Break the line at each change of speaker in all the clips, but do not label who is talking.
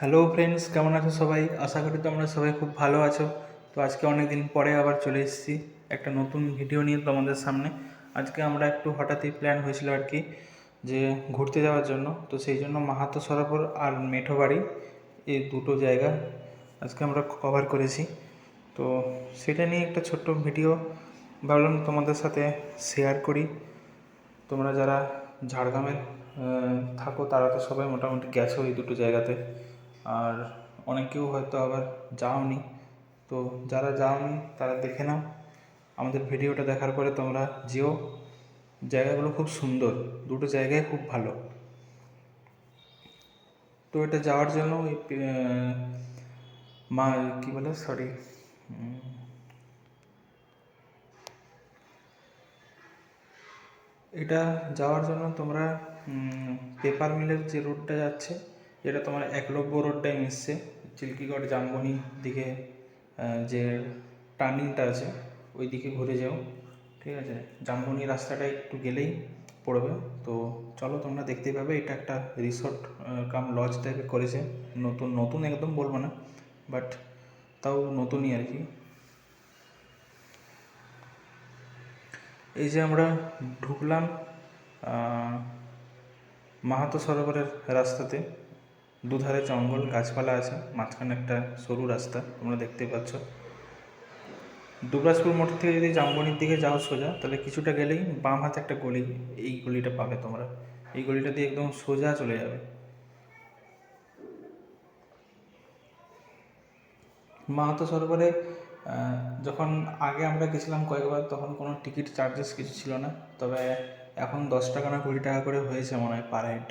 Hello friends, কেমন আছো সবাই? আশা করি তোমরা সবাই খুব ভালো আছো। তো আজকে অনেক দিন পরে আবার চলে এসেছি একটা নতুন ভিডিও নিয়ে তোমাদের সামনে। আজকে আমরা একটু হঠাৎই প্ল্যান হয়েছিল আর কি, যে ঘুরতে যাওয়ার জন্য। তো সেই জন্য মাহাতো সরোবর আর মেঠো বাড়ি, এই দুটো জায়গা আজকে আমরা কভার করেছি। তো সেটা নিয়ে একটা ছোট্ট ভিডিও ভাবলাম তোমাদের সাথে শেয়ার করি। তোমরা যারা ঝাড়গ্রামের থাকো তারা তো সবাই মোটামুটি গেছো এই দুটো জায়গাতে, আর অনেকেও হয়তো আবার যাওনি। তো যারা যাওনি তারা দেখে নাও, আমাদের ভিডিওটা দেখার পরে তোমরা যেও। জায়গাগুলো খুব সুন্দর, দুটো জায়গায় খুব ভালো। তো এটা যাওয়ার জন্য ওই মা কী বলে, সরি, এটা যাওয়ার জন্য তোমরা পেপার মিলের যে রোডটা যাচ্ছে, যেটা তোমার একলব্য রোডটাই মিশছে চিল্কিগড় জামবনির দিকে, যে টার্নিংটা আছে ওই দিকে ঘুরে যাও, ঠিক আছে? জামবনি রাস্তাটা একটু গেলেই পড়বে। তো চলো, তোমরা দেখতেই পাবে, এটা একটা রিসর্ট কাম লজ টাইপের করেছে। নতুন নতুন একদম বলবো না, বাট তাও নতুনই আর কি। এই যে আমরা ঢুকলাম মাহাতো সরোবরের রাস্তাতে, দুধারে জঙ্গল গাছপালা আছে, মাঝখানে একটা সরু রাস্তা তোমরা দেখতেই পাচ্ছ। দুবরাজপুর মোড় থেকে যদি জামবনির দিকে যাও সোজা, তাহলে কিছুটা গেলেই বাম হাতে একটা গলি, এই গলিটা পাবে তোমরা। এই গলিটা দিয়ে একদম সোজা চলে যাবে। মাহাতো সরোবরে যখন আগে আমরা গেছিলাম কয়েকবার, তখন কোনো টিকিট চার্জেস কিছু ছিল না, তবে এখন 10 টাকা না 20 টাকা করে হয়েছে মনে হয় পার হেড।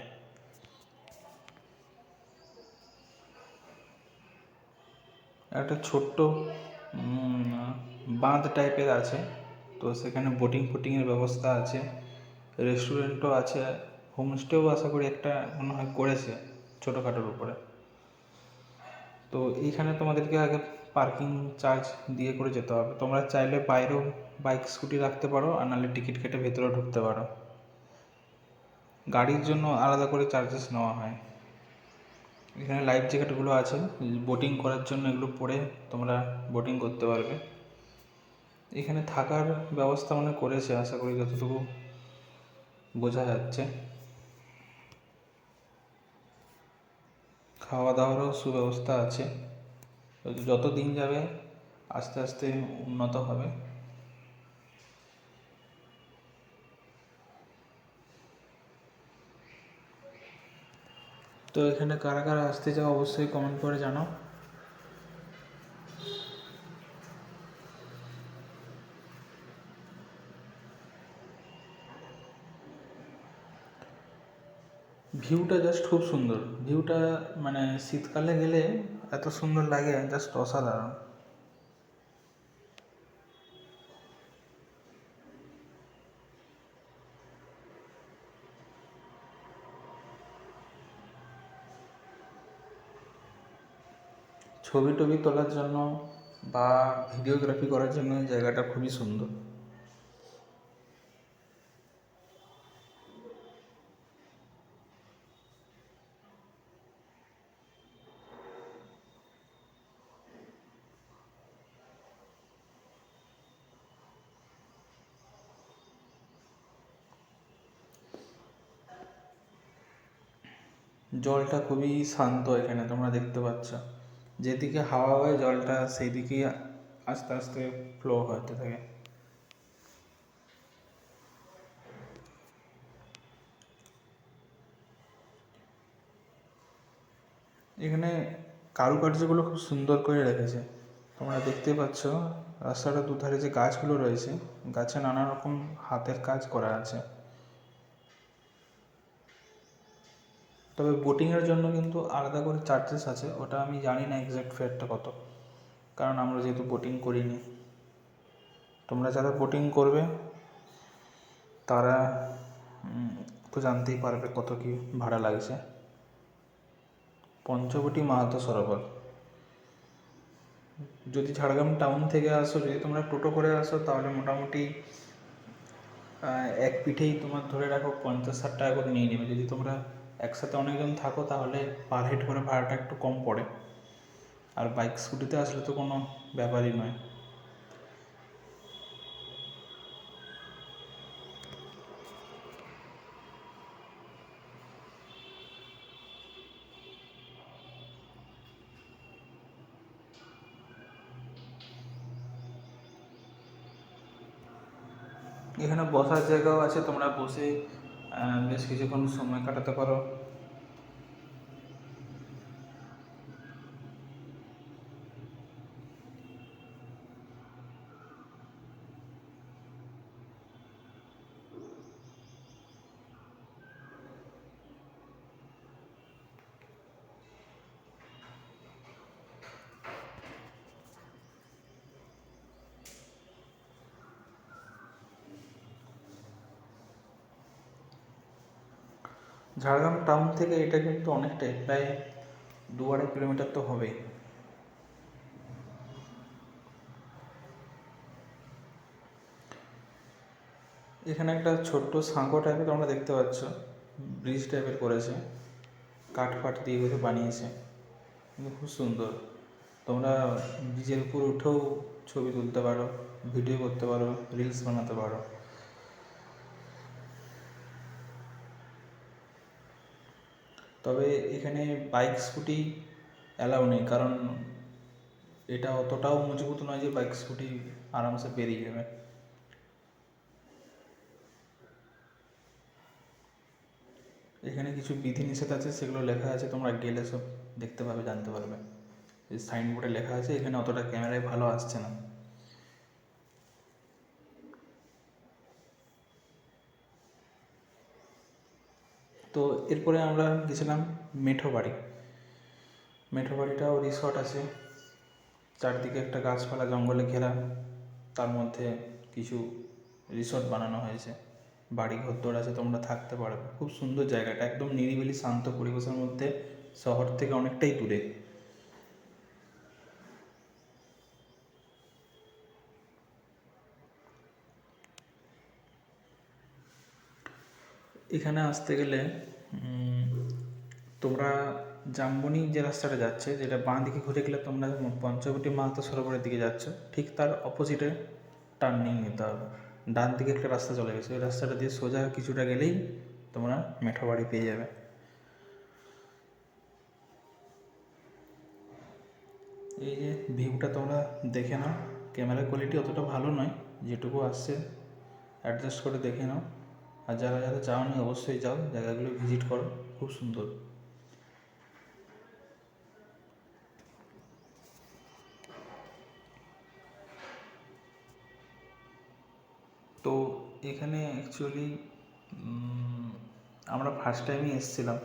একটা ছোট্ট বাঁধ টাইপের আছে, তো সেখানে বোটিং ফোটিংয়ের ব্যবস্থা আছে, রেস্টুরেন্টও আছে, হোমস্টেও আশা করি একটা মনে হয় করেছে ছোটোখাটোর উপরে। তো এইখানে তোমাদেরকে আগে পার্কিং চার্জ দিয়ে করে যেতে হবে। তোমরা চাইলে বাইরেও বাইক স্কুটি রাখতে পারো, আর নাহলে টিকিট কেটে ভেতরে ঢুকতে পারো। গাড়ির জন্য আলাদা করে চার্জেস নেওয়া হয়। এখানে লাইফ জ্যাকেটগুলো আছে, বোটিং করার জন্য এগুলো পরে তোমরা বোটিং করতে পারবে। এখানে থাকার ব্যবস্থা মানে করেছে, আশা করি যতটুকু বোঝা যাচ্ছে। খাওয়া দাওয়ারও সুব্যবস্থা আছে। যত দিন যাবে আস্তে আস্তে উন্নত হবে। তো এখানে কারা কারা আসতে চাও অবশ্যই কমেন্ট করে জানাও। ভিউটা জাস্ট খুব সুন্দর, ভিউটা মানে শীতকালে গেলে এত সুন্দর লাগে, জাস্ট অসাধারণ। ছবি টবি তোলার জন্য বা ভিডিওগ্রাফি করার জন্য এই জায়গাটা খুবই সুন্দর। জলটা খুবই শান্ত এখানে, তোমরা দেখতে পাচ্ছ যেদিকে হাওয়া হয় জলটা সেই দিকেই আস্তে আস্তে ফ্লো হতে থাকে। এখানে কারুকার্যগুলো খুব সুন্দর করে রেখেছে, তোমরা দেখতে পাচ্ছ। রাস্তাটার দুধারে যে গাছগুলো রয়েছে, গাছে নানা রকম হাতের কাজ করা আছে। তবে বোটিংয়ের জন্য কিন্তু আলাদা করে চার্জেস আছে, ওটা আমি জানি না এক্স্যাক্ট ফেয়ারটা কত, কারণ আমরা যেহেতু বোটিং করিনি। তোমরা যারা বোটিং করবে তারা তো জানতেই পারবে কত কী ভাড়া লাগছে। পঞ্চবটি মাহাতো সরোবর, যদি ঝাড়গ্রাম টাউন থেকে আসো, যদি তোমরা টোটো করে আসো, তাহলে মোটামুটি এক পিঠেই তোমার ধরে রাখো 50-60 টাকা করে নিয়ে নেবে। যদি তোমরা একসাথে অনেকজন থাকো তাহলে পার হেড করে ভাড়াটা একটু কম পড়ে, আর বাইক স্কুটিতে আসলে তো কোনো ব্যাপারই নয়। এখানে বসার জায়গাও আছে, তোমরা বসে বেশ কিছুক্ষণ সময় কাটাতে পারো। ঝাড়গ্রাম টাউন থেকে এটা কিন্তু অনেকটাই, প্রায় 2-2.5 কিলোমিটার তো হবেই। এখানে একটা ছোট্ট সাঁকো টাইপের তোমরা দেখতে পাচ্ছ, ব্রিজ টাইপের করেছে, কাঠ ফাট দিয়ে করে বানিয়েছে, কিন্তু খুব সুন্দর। তোমরা ব্রিজের উপর উঠেও ছবি তুলতে পারো, ভিডিও করতে পারো, রিলস বানাতে পারো। তবে এখানে বাইক স্কুটি অ্যালাউ নেই, কারণ এটা অতটাও মজবুত নয় যে বাইক স্কুটি আরামসে পেরিয়ে যাবে। এখানে কিছু বিধিনিষেধ আছে, সেগুলো লেখা আছে, তোমরা গেলে সব দেখতে পাবে, জানতে পারবে। এই সাইনবোর্ডে লেখা আছে, এখানে অতটা ক্যামেরায় ভালো আসছে না। তো এরপরে আমরা গেছিলাম মেঠো বাড়ি। মেঠো বাড়িটাও রিসর্ট আছে, চারদিকে একটা গাছপালা জঙ্গলে ঘেরা, তার মধ্যে কিছু রিসর্ট বানানো হয়েছে, বাড়ি ঘরদোর আছে, তোমরা থাকতে পারবে। খুব সুন্দর জায়গাটা, একদম নিরিবিলি শান্ত পরিবেশের মধ্যে, শহর থেকে অনেকটাই দূরে। এখানে আসতে গেলে তোমরা জামবনি যে রাস্তাটা যাচ্ছে, যেটা বাঁ দিকে ঘুরে গেলে তোমরা পঞ্চবটী মাহাতো সরোবরের দিকে যাচ্ছ, ঠিক তার অপোজিটে টার্নিং নিতে হবে। ডান দিকে একটা রাস্তা চলে গেছে, ওই রাস্তাটা দিয়ে সোজা কিছুটা গেলেই তোমরা মেঠো বাড়ি পেয়ে যাবে। এই যে ভিউটা তোমরা দেখে নাও, ক্যামেরার কোয়ালিটি অতটা ভালো নয়, যেটুকু আসছে অ্যাডজাস্ট করে দেখে নাও। আর যারা যারা যাওনি অবশ্যই যাও, জায়গাগুলো ভিজিট করো, খুব সুন্দর। তো এখানে অ্যাকচুয়ালি আমরা ফার্স্ট টাইমই এসেছিলাম।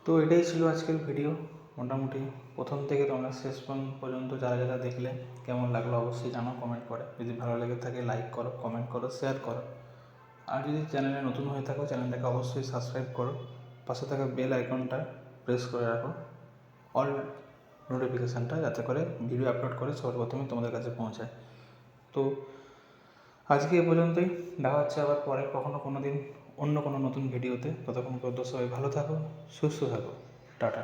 তো এটাই ছিল আজকের ভিডিও। মোটামুটি প্রথম থেকে তোমরা শেষ পর্যন্ত যারা যারা দেখলে, কেমন লাগলো অবশ্যই জানাও কমেন্ট করে। যদি ভালো লেগে থাকে লাইক করো, কমেন্ট করো, শেয়ার করো। আর যদি চ্যানেলে নতুন হয়ে থাকো, চ্যানেলটাকে অবশ্যই সাবস্ক্রাইব করো, পাশে থাকা বেল আইকনটা প্রেস করে রাখো, অল নোটিফিকেশানটা, যাতে করে ভিডিও আপলোড করে সবার প্রথমে তোমাদের কাছে পৌঁছায়। তো আজকে এ পর্যন্তই, দেখা হচ্ছে আবার পরে কখনো কোনো দিন অন্য কোনো নতুন ভিডিওতে। ততক্ষণ পর্যন্ত সবাই ভালো থাকো, সুস্থ থাকো, টাটা।